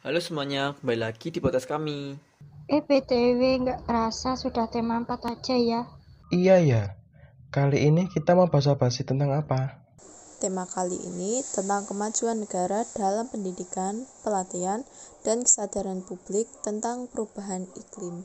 Halo semuanya, kembali lagi di podcast kami. BTW nggak kerasa sudah tema 4 aja ya. Iya ya, kali ini kita mau basa-basi tentang apa? Tema kali ini tentang kemajuan negara dalam pendidikan, pelatihan, dan kesadaran publik tentang perubahan iklim.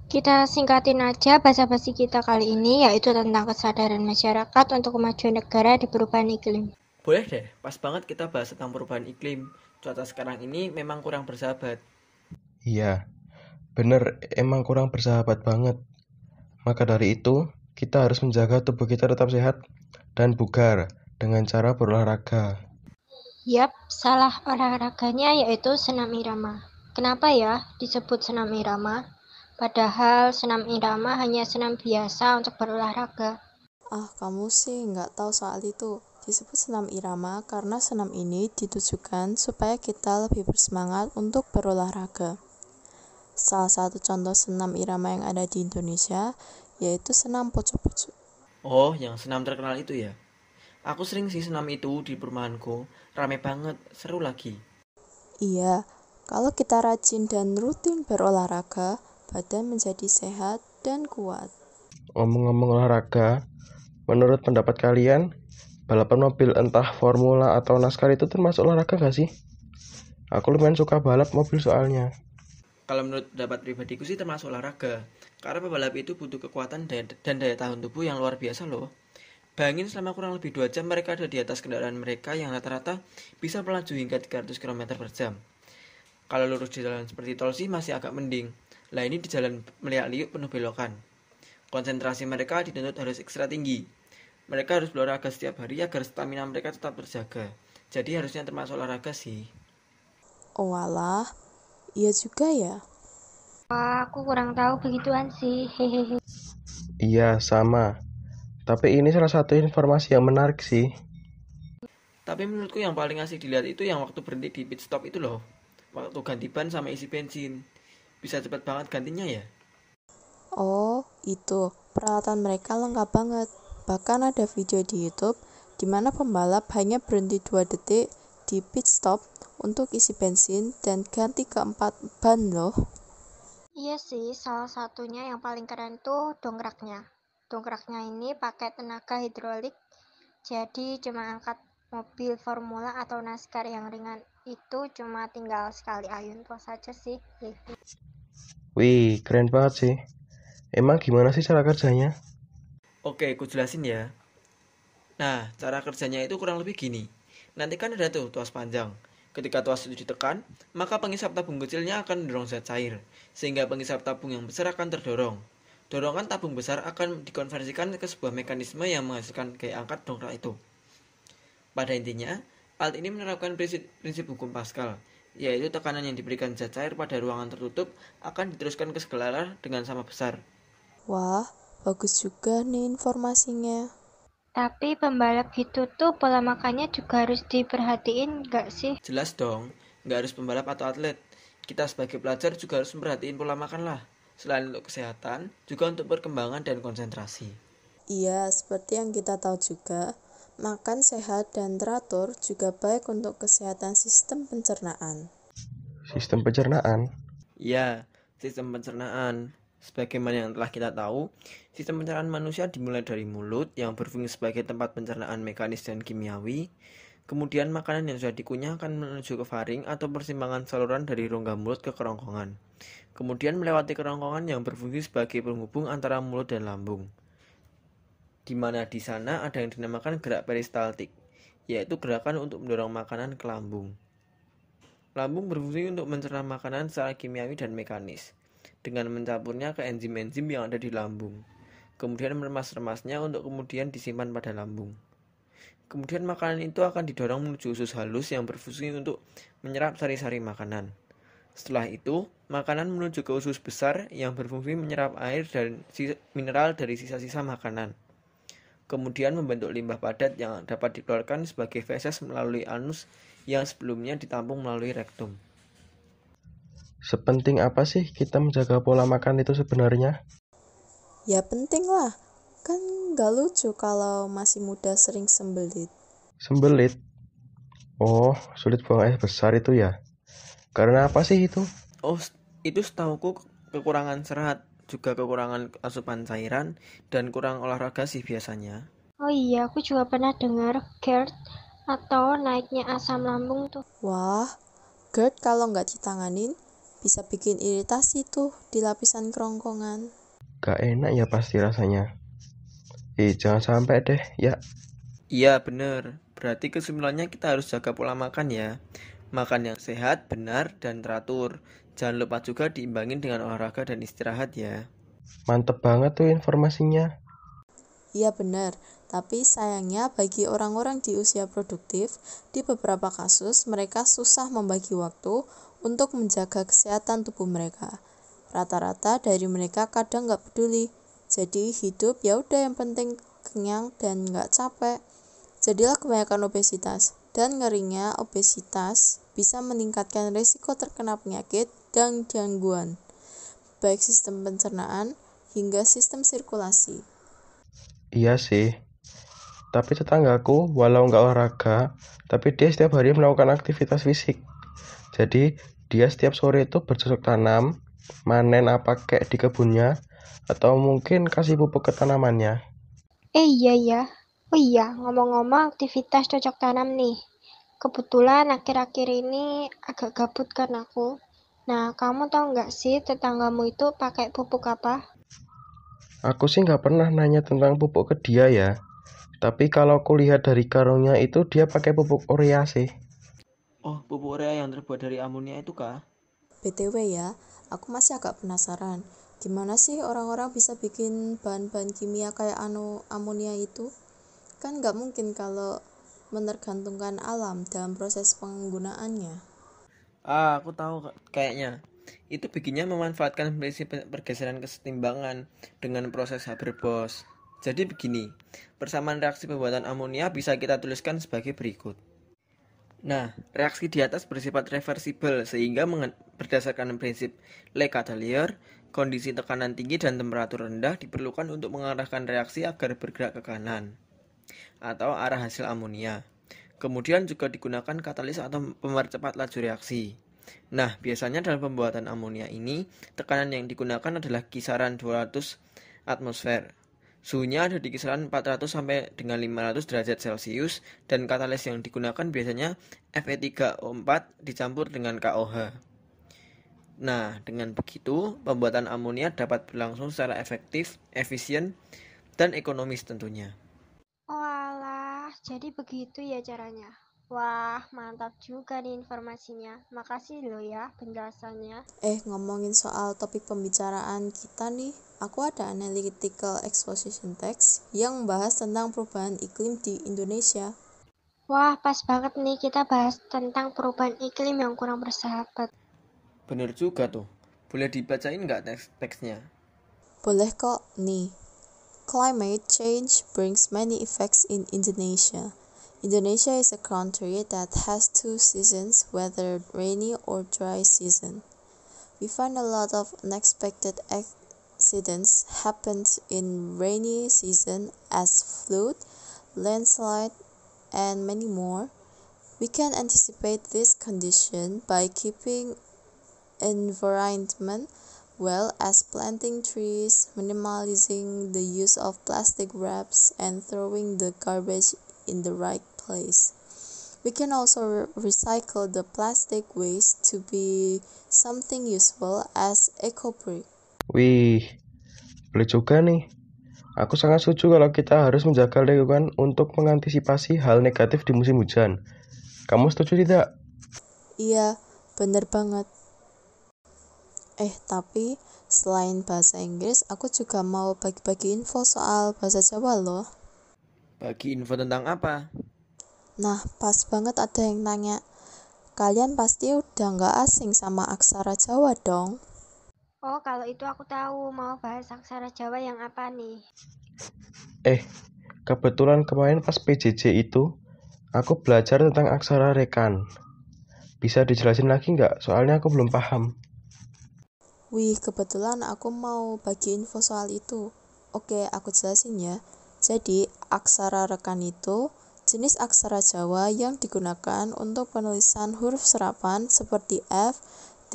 Kita singkatin aja basa-basi kita kali ini, yaitu tentang kesadaran masyarakat untuk kemajuan negara di perubahan iklim. Boleh deh, pas banget kita bahas tentang perubahan iklim. Cuaca sekarang ini memang kurang bersahabat. Iya, bener emang kurang bersahabat banget. Maka dari itu, kita harus menjaga tubuh kita tetap sehat dan bugar dengan cara berolahraga. Yap, salah olahraganya yaitu senam irama. Kenapa ya disebut senam irama? Padahal senam irama hanya senam biasa untuk berolahraga. Kamu sih nggak tahu soal itu. Disebut senam irama karena senam ini ditujukan supaya kita lebih bersemangat untuk berolahraga. Salah satu contoh senam irama yang ada di Indonesia yaitu senam poco-poco. Oh, yang senam terkenal itu ya? Aku sering sih senam itu di perumahanku. Rame banget, seru lagi. Iya, kalau kita rajin dan rutin berolahraga, badan menjadi sehat dan kuat. Ngomong-ngomong olahraga, menurut pendapat kalian, balapan mobil entah formula atau NASCAR itu termasuk olahraga gak sih? Aku lumayan suka balap mobil soalnya. Kalau menurut pendapat pribadiku sih termasuk olahraga. Karena pebalap itu butuh kekuatan dan daya tahan tubuh yang luar biasa loh. Bayangin selama kurang lebih 2 jam mereka ada di atas kendaraan mereka yang rata-rata bisa melaju hingga 300 km per jam. Kalau lurus di jalan seperti tol sih masih agak mending. Lah ini di jalan meliak-liuk penuh belokan. Konsentrasi mereka dituntut harus ekstra tinggi. Mereka harus berolahraga setiap hari agar stamina mereka tetap terjaga. Jadi harusnya termasuk olahraga sih. Oh walah, iya juga ya. Wah, aku kurang tahu begituan sih, hehehe. Iya, sama. Tapi ini salah satu informasi yang menarik sih. Tapi menurutku yang paling asik dilihat itu yang waktu berhenti di pit stop itu loh. Waktu ganti ban sama isi bensin. Bisa cepat banget gantinya ya. Oh, itu. Peralatan mereka lengkap banget. Bahkan ada video di YouTube di mana pembalap hanya berhenti 2 detik di pit stop untuk isi bensin dan ganti keempat ban loh. Iya sih, salah satunya yang paling keren tuh dongkraknya. Dongkraknya ini pakai tenaga hidrolik, jadi cuma angkat mobil formula atau NASCAR yang ringan itu cuma tinggal sekali ayun tos saja sih. Wih, keren banget sih. Emang gimana sih cara kerjanya? Oke, aku jelasin ya. Nah, cara kerjanya itu kurang lebih gini. Nanti kan ada tuh tuas panjang. Ketika tuas itu ditekan, maka pengisap tabung kecilnya akan mendorong zat cair, sehingga pengisap tabung yang besar akan terdorong. Dorongan tabung besar akan dikonversikan ke sebuah mekanisme yang menghasilkan gaya angkat dongkrak itu. Pada intinya, alat ini menerapkan prinsip hukum Pascal, yaitu tekanan yang diberikan zat cair pada ruangan tertutup akan diteruskan ke segala arah dengan sama besar. Wah, bagus juga nih informasinya. Tapi pembalap gitu tuh pola makannya juga harus diperhatiin nggak sih? Jelas dong, nggak harus pembalap atau atlet. Kita sebagai pelajar juga harus memperhatiin pola makan lah. Selain untuk kesehatan, juga untuk perkembangan dan konsentrasi. Iya, seperti yang kita tahu juga, makan sehat dan teratur juga baik untuk kesehatan sistem pencernaan. Sistem pencernaan. Ya, sistem pencernaan. Sebagaimana yang telah kita tahu, sistem pencernaan manusia dimulai dari mulut yang berfungsi sebagai tempat pencernaan mekanis dan kimiawi. Kemudian makanan yang sudah dikunyah akan menuju ke faring atau persimpangan saluran dari rongga mulut ke kerongkongan. Kemudian melewati kerongkongan yang berfungsi sebagai penghubung antara mulut dan lambung. Di mana di sana ada yang dinamakan gerak peristaltik, yaitu gerakan untuk mendorong makanan ke lambung. Lambung berfungsi untuk mencerna makanan secara kimiawi dan mekanis, dengan mencampurnya ke enzim-enzim yang ada di lambung. Kemudian meremas-remasnya untuk kemudian disimpan pada lambung. Kemudian makanan itu akan didorong menuju usus halus yang berfungsi untuk menyerap sari-sari makanan. Setelah itu, makanan menuju ke usus besar yang berfungsi menyerap air dan mineral dari sisa-sisa makanan. Kemudian membentuk limbah padat yang dapat dikeluarkan sebagai feses melalui anus yang sebelumnya ditampung melalui rektum. Sepenting apa sih kita menjaga pola makan itu sebenarnya? Ya penting lah, kan gak lucu kalau masih muda sering sembelit. Sembelit. Oh, sulit buang air besar itu ya. Karena apa sih itu? Oh, itu setauku kekurangan serat, juga kekurangan asupan cairan, dan kurang olahraga sih biasanya. Oh iya, aku juga pernah dengar GERD atau naiknya asam lambung tuh. Wah, GERD kalau nggak ditanganin bisa bikin iritasi tuh di lapisan kerongkongan. Gak enak ya pasti rasanya. Jangan sampai deh ya. Iya, bener. Berarti kesimpulannya kita harus jaga pola makan ya. Makan yang sehat, benar, dan teratur. Jangan lupa juga diimbangin dengan olahraga dan istirahat ya. Mantep banget tuh informasinya. Iya benar, tapi sayangnya bagi orang-orang di usia produktif, di beberapa kasus mereka susah membagi waktu untuk menjaga kesehatan tubuh mereka. Rata-rata dari mereka kadang nggak peduli, jadi hidup ya udah yang penting kenyang dan nggak capek. Jadilah kebanyakan obesitas, dan ngerinya obesitas bisa meningkatkan risiko terkena penyakit dan gangguan, baik sistem pencernaan hingga sistem sirkulasi. Iya sih. Tapi tetanggaku walau nggak olahraga, tapi dia setiap hari melakukan aktivitas fisik. Jadi dia setiap sore itu bercocok tanam, manen apa kek di kebunnya, atau mungkin kasih pupuk ke tanamannya. Iya ya. Oh iya, ngomong-ngomong aktivitas cocok tanam nih. Kebetulan akhir-akhir ini agak gabut kan aku. Nah, kamu tahu nggak sih tetanggamu itu pakai pupuk apa? Aku sih nggak pernah nanya tentang pupuk ke dia ya. Tapi kalau aku lihat dari karungnya itu dia pakai pupuk urea sih. Oh, pupuk urea yang terbuat dari amonia itu kah? BTW ya, aku masih agak penasaran, gimana sih orang-orang bisa bikin bahan-bahan kimia kayak amonia itu? Kan nggak mungkin kalau menergantungkan alam dalam proses penggunaannya. Aku tahu kayaknya. Itu bikinnya memanfaatkan prinsip pergeseran kesetimbangan dengan proses Haber-Bosch. Jadi begini, persamaan reaksi pembuatan amonia bisa kita tuliskan sebagai berikut. Nah, reaksi di atas bersifat reversibel sehingga berdasarkan prinsip Le Chatelier, kondisi tekanan tinggi dan temperatur rendah diperlukan untuk mengarahkan reaksi agar bergerak ke kanan atau arah hasil amonia. Kemudian juga digunakan katalis atau pemercepat laju reaksi. Nah, biasanya dalam pembuatan amonia ini, tekanan yang digunakan adalah kisaran 200 atmosfer. Suhunya ada di kisaran 400 sampai dengan 500 derajat Celcius dan katalis yang digunakan biasanya Fe3O4 dicampur dengan KOH. Nah, dengan begitu, pembuatan amonia dapat berlangsung secara efektif, efisien, dan ekonomis tentunya. Walah, jadi begitu ya caranya. Wah, mantap juga nih informasinya. Makasih loh ya penjelasannya. Ngomongin soal topik pembicaraan kita nih, aku ada analytical exposition text yang membahas tentang perubahan iklim di Indonesia. Wah, pas banget nih kita bahas tentang perubahan iklim yang kurang bersahabat. Bener juga tuh. Boleh dibacain nggak teksnya? Boleh kok, nih. Climate change brings many effects in Indonesia. Indonesia is a country that has two seasons, whether rainy or dry season. We find a lot of unexpected accidents happen in rainy season as flood, landslide, and many more. We can anticipate this condition by keeping environment well as planting trees, minimizing the use of plastic wraps, and throwing the garbage in the right place. We can also recycle the plastic waste to be something useful as eco-brick. Wih, boleh juga nih. Aku sangat setuju kalau kita harus menjaga lingkungan untuk mengantisipasi hal negatif di musim hujan. Kamu setuju tidak? Iya, bener banget. Tapi selain bahasa Inggris, aku juga mau bagi-bagi info soal bahasa Jawa loh. Bagi info tentang apa? Nah, pas banget ada yang nanya, kalian pasti udah nggak asing sama aksara Jawa dong? Oh, kalau itu aku tahu. Mau bahas aksara Jawa yang apa nih? Kebetulan kemarin pas PJJ itu, aku belajar tentang aksara rekan. Bisa dijelasin lagi nggak? Soalnya aku belum paham. Wih, kebetulan aku mau bagi info soal itu. Oke, aku jelasin ya. Jadi, aksara rekan itu jenis aksara Jawa yang digunakan untuk penulisan huruf serapan seperti F,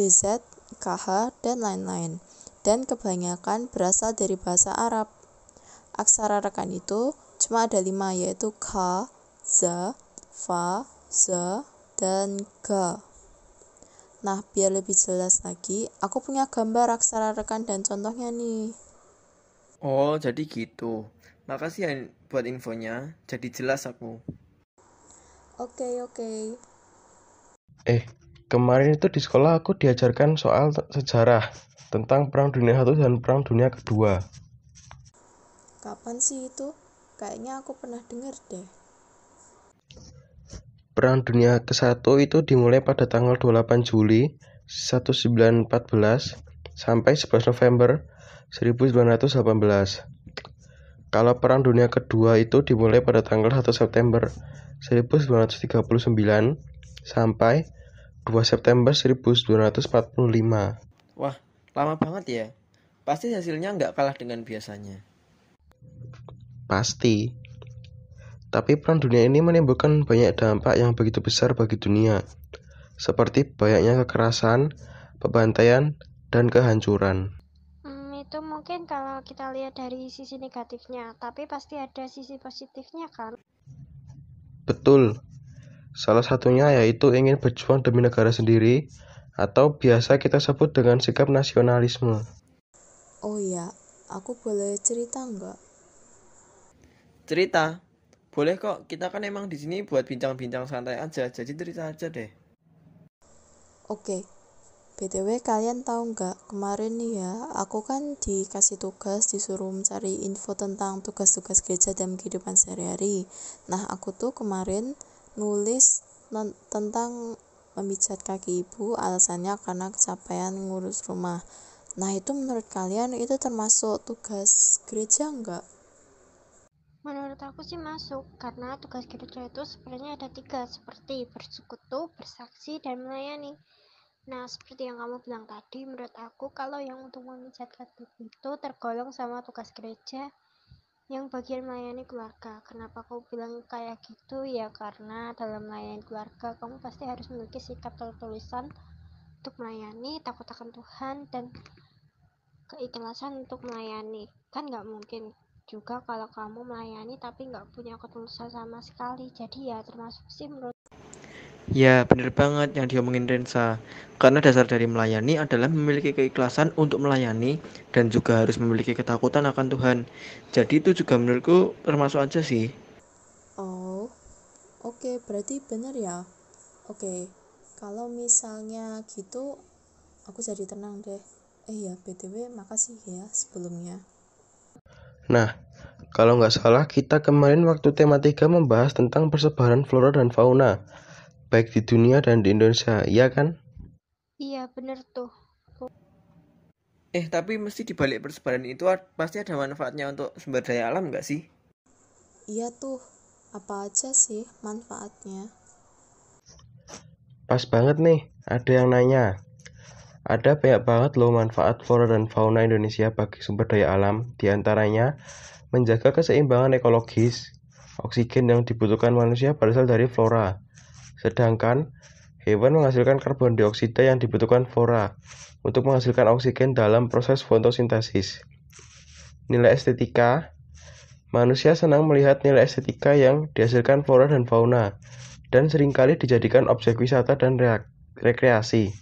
DZ, KH, dan lain-lain, dan kebanyakan berasal dari bahasa Arab. Aksara rekan itu cuma ada 5, yaitu K, Z, Fa, Z, dan G. Nah, biar lebih jelas lagi, aku punya gambar aksara rekan dan contohnya nih. Oh, jadi gitu. Makasih ya buat infonya, jadi jelas aku. Oke. Kemarin itu di sekolah aku diajarkan soal sejarah tentang Perang Dunia I dan Perang Dunia Kedua. Kapan sih itu? Kayaknya aku pernah dengar deh. Perang Dunia ke-1 itu dimulai pada tanggal 28 Juli 1914 sampai 11 November 1918. Kalau Perang Dunia Kedua itu dimulai pada tanggal 1 September 1939 sampai 2 September 1945. Wah, lama banget ya. Pasti hasilnya nggak kalah dengan biasanya. Pasti. Tapi Perang Dunia ini menimbulkan banyak dampak yang begitu besar bagi dunia, seperti banyaknya kekerasan, pembantaian, dan kehancuran. Itu mungkin kalau kita lihat dari sisi negatifnya, tapi pasti ada sisi positifnya kan? Betul. Salah satunya yaitu ingin berjuang demi negara sendiri, atau biasa kita sebut dengan sikap nasionalisme. Oh iya, aku boleh cerita nggak? Cerita? Boleh kok, kita kan emang di sini buat bincang-bincang santai aja, jadi cerita aja deh. Oke, BTW kalian tahu nggak, kemarin nih ya, aku kan dikasih tugas disuruh mencari info tentang tugas-tugas gereja dalam kehidupan sehari-hari. Nah, aku tuh kemarin nulis tentang memijat kaki ibu, alasannya karena kecapean ngurus rumah. Nah, itu menurut kalian itu termasuk tugas gereja nggak? Menurut aku sih masuk, karena tugas gereja itu sebenarnya ada 3, seperti bersekutu, bersaksi, dan melayani. Nah, seperti yang kamu bilang tadi, menurut aku kalau yang untuk memijat kaki itu tergolong sama tugas gereja yang bagian melayani keluarga. Kenapa aku bilang kayak gitu? Ya karena dalam melayani keluarga, kamu pasti harus memiliki sikap tertulisan untuk melayani, takut akan Tuhan, dan keikhlasan untuk melayani. Kan nggak mungkin juga kalau kamu melayani tapi nggak punya ketulusan sama sekali. Jadi ya termasuk sih menurut. Ya, bener banget yang diomongin Rensa. Karena dasar dari melayani adalah memiliki keikhlasan untuk melayani dan juga harus memiliki ketakutan akan Tuhan. Jadi itu juga menurutku termasuk aja sih. Oh, oke, berarti bener ya. Oke, kalau misalnya gitu, aku jadi tenang deh. Ya, BTW makasih ya sebelumnya. Nah, kalau nggak salah kita kemarin waktu tema 3 membahas tentang persebaran flora dan fauna, baik di dunia dan di Indonesia, iya kan? Iya bener tuh. Tapi mesti dibalik persebaran itu pasti ada manfaatnya untuk sumber daya alam nggak sih? Iya tuh, apa aja sih manfaatnya? Pas banget nih, ada yang nanya. Ada banyak banget loh manfaat flora dan fauna Indonesia bagi sumber daya alam, diantaranya menjaga keseimbangan ekologis. Oksigen yang dibutuhkan manusia berasal dari flora, sedangkan hewan menghasilkan karbon dioksida yang dibutuhkan flora untuk menghasilkan oksigen dalam proses fotosintesis. Nilai estetika, manusia senang melihat nilai estetika yang dihasilkan flora dan fauna, dan seringkali dijadikan objek wisata dan rekreasi.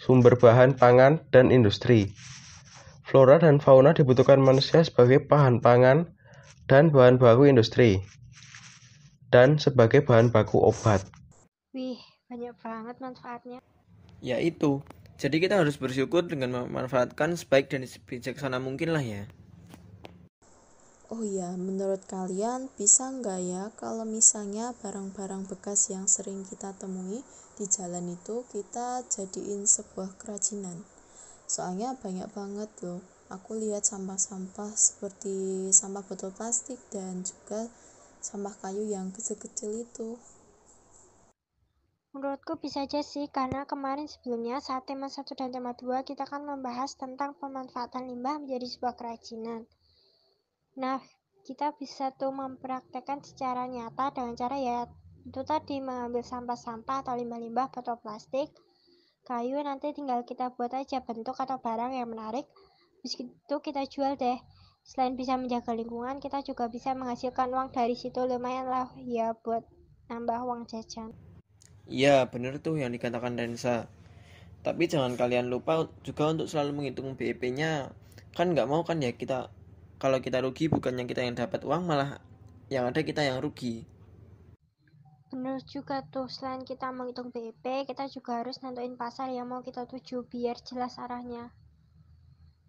Sumber bahan pangan dan industri. Flora dan fauna dibutuhkan manusia sebagai bahan pangan dan bahan baku industri, dan sebagai bahan baku obat. Wih, banyak banget manfaatnya. Ya itu. Jadi kita harus bersyukur dengan memanfaatkan sebaik dan bijaksana mungkin lah ya. Oh iya, menurut kalian bisa nggak ya kalau misalnya barang-barang bekas yang sering kita temui di jalan itu kita jadiin sebuah kerajinan? Soalnya banyak banget loh. Aku lihat sampah-sampah seperti sampah botol plastik dan juga sampah kayu yang kecil-kecil itu. Menurutku bisa aja sih, karena kemarin sebelumnya saat tema 1 dan tema 2 kita kan membahas tentang pemanfaatan limbah menjadi sebuah kerajinan. Nah, kita bisa tuh mempraktekkan secara nyata dengan cara ya itu tadi mengambil sampah-sampah atau limbah-limbah botol plastik, kayu, nanti tinggal kita buat aja bentuk atau barang yang menarik, habis itu kita jual deh. Selain bisa menjaga lingkungan, kita juga bisa menghasilkan uang dari situ, lumayan lah ya buat nambah uang jajan. Iya, bener tuh yang dikatakan Densa. Tapi jangan kalian lupa juga untuk selalu menghitung BEP-nya. Kan nggak mau kan ya kita, kalau kita rugi bukannya kita yang dapat uang, malah yang ada kita yang rugi. Bener juga tuh, selain kita menghitung BEP, kita juga harus nentuin pasar yang mau kita tuju biar jelas arahnya.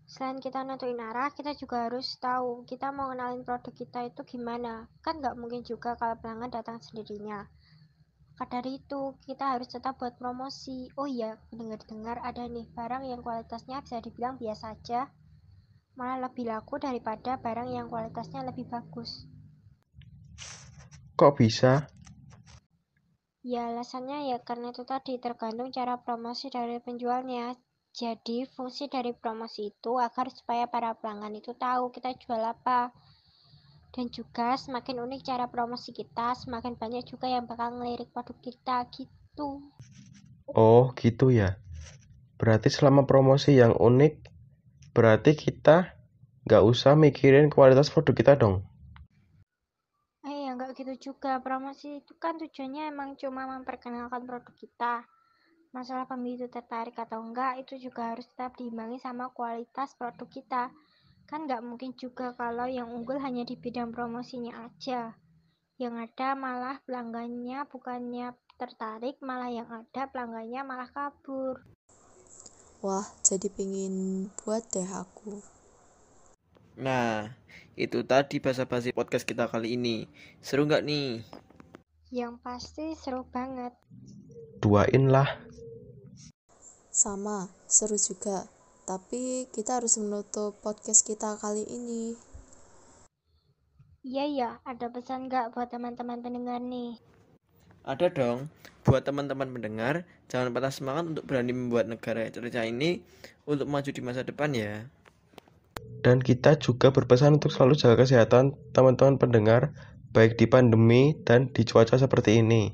Selain kita nentuin arah, kita juga harus tahu kita mau kenalin produk kita itu gimana. Kan nggak mungkin juga kalau pelanggan datang sendirinya. Maka dari itu, kita harus tetap buat promosi. Oh iya, dengar-dengar ada nih barang yang kualitasnya bisa dibilang biasa aja, malah lebih laku daripada barang yang kualitasnya lebih bagus. Kok bisa? Ya, alasannya ya karena itu tadi tergantung cara promosi dari penjualnya. Jadi, fungsi dari promosi itu agar supaya para pelanggan itu tahu kita jual apa. Dan juga semakin unik cara promosi kita, semakin banyak juga yang bakal ngelirik produk kita gitu. Oh, gitu ya. Berarti selama promosi yang unik, berarti kita nggak usah mikirin kualitas produk kita dong. Ya nggak gitu juga. Promosi itu kan tujuannya emang cuma memperkenalkan produk kita. Masalah pembeli itu tertarik atau enggak, itu juga harus tetap diimbangi sama kualitas produk kita. Kan nggak mungkin juga kalau yang unggul hanya di bidang promosinya aja. Yang ada malah pelanggannya bukannya tertarik, malah yang ada pelanggannya malah kabur. Wah, jadi pingin buat deh aku. Nah, itu tadi basa-basi podcast kita kali ini. Seru nggak nih? Yang pasti seru banget. Duain lah. Sama, seru juga. Tapi kita harus menutup podcast kita kali ini. Iya ya, ada pesan nggak buat teman-teman pendengar nih? Ada dong. Buat teman-teman pendengar, jangan patah semangat untuk berani membuat negara cerita ini untuk maju di masa depan ya. Dan kita juga berpesan untuk selalu jaga kesehatan teman-teman pendengar, baik di pandemi dan di cuaca seperti ini.